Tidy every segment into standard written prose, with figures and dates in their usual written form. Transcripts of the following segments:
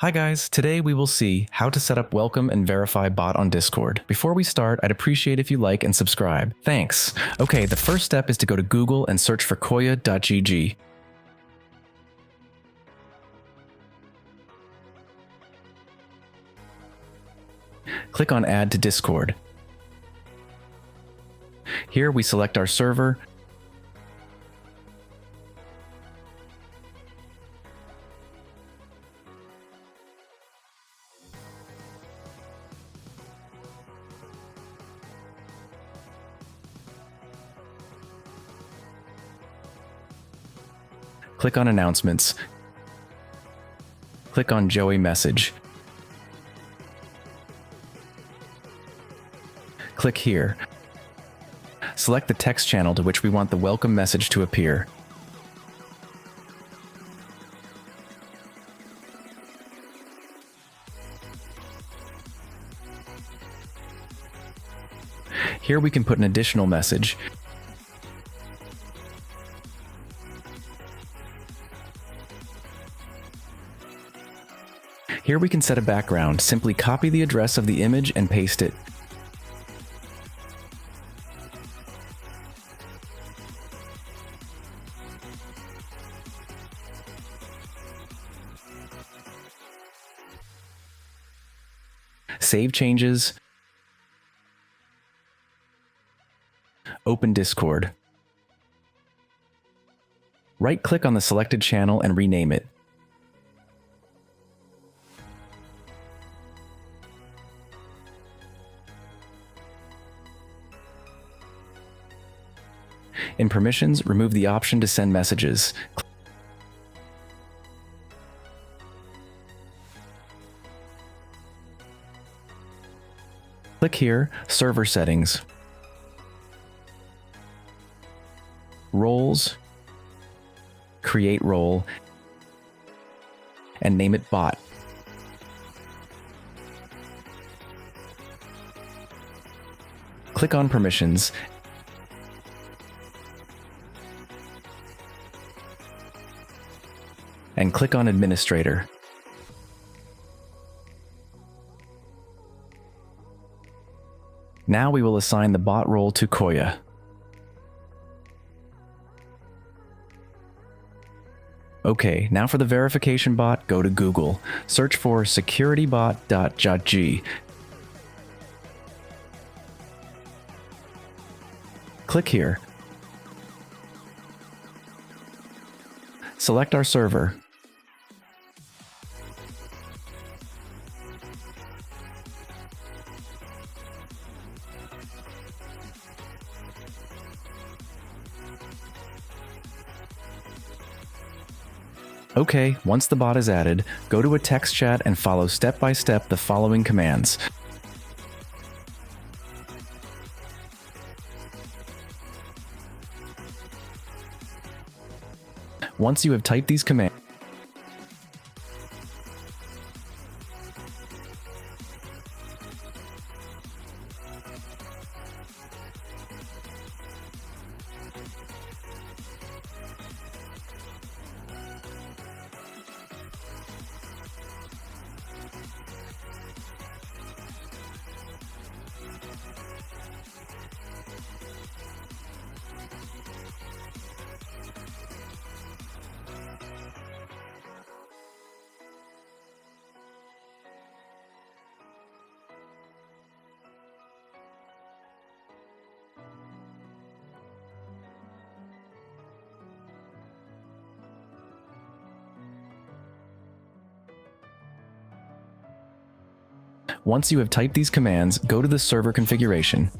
Hi guys, today we will see how to set up welcome and verify bot on Discord. Before we start, I'd appreciate if you like and subscribe. Thanks. Okay, the first step is to go to Google and search for koya.gg. Click on Add to Discord. Here we select our server, click on Announcements, click on Joey Message. Click here. Select the text channel to which we want the welcome message to appear. Here we can put an additional message. Here we can set a background. Simply copy the address of the image and paste it. Save changes. Open Discord. Right-click on the selected channel and rename it. In Permissions, remove the option to send messages. Click here, Server Settings. Roles, create role, and name it bot. Click on Permissions and click on Administrator. Now we will assign the bot role to Koya. Okay, now for the verification bot, go to Google. Search for securitybot.gg. Click here. Select our server. Okay, once the bot is added, go to a text chat and follow step by step the following commands. Once you have typed these commands, go to the server configuration.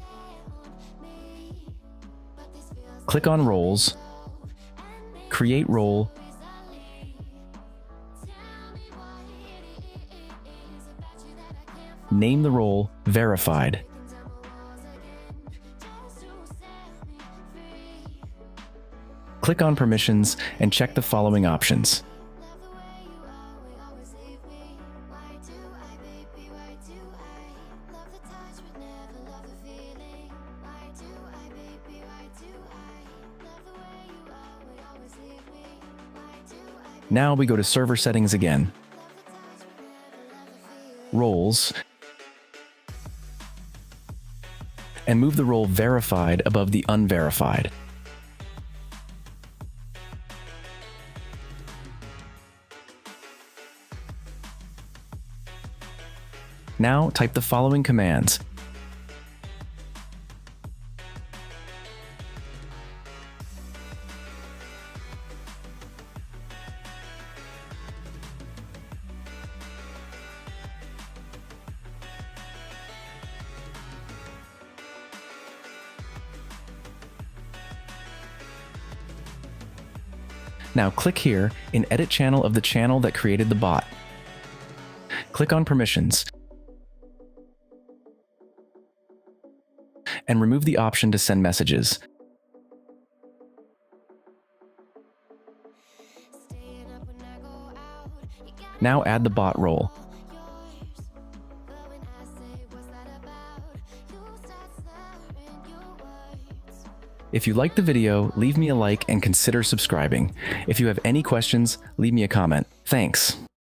Click on Roles, create role, name the role Verified. Click on Permissions and check the following options. Now we go to server settings again. Roles, and move the role verified above the unverified. Now type the following commands. Now click here in Edit Channel of the channel that created the bot. Click on Permissions and remove the option to send messages. Now add the bot role. If you liked the video, leave me a like and consider subscribing. If you have any questions, leave me a comment. Thanks.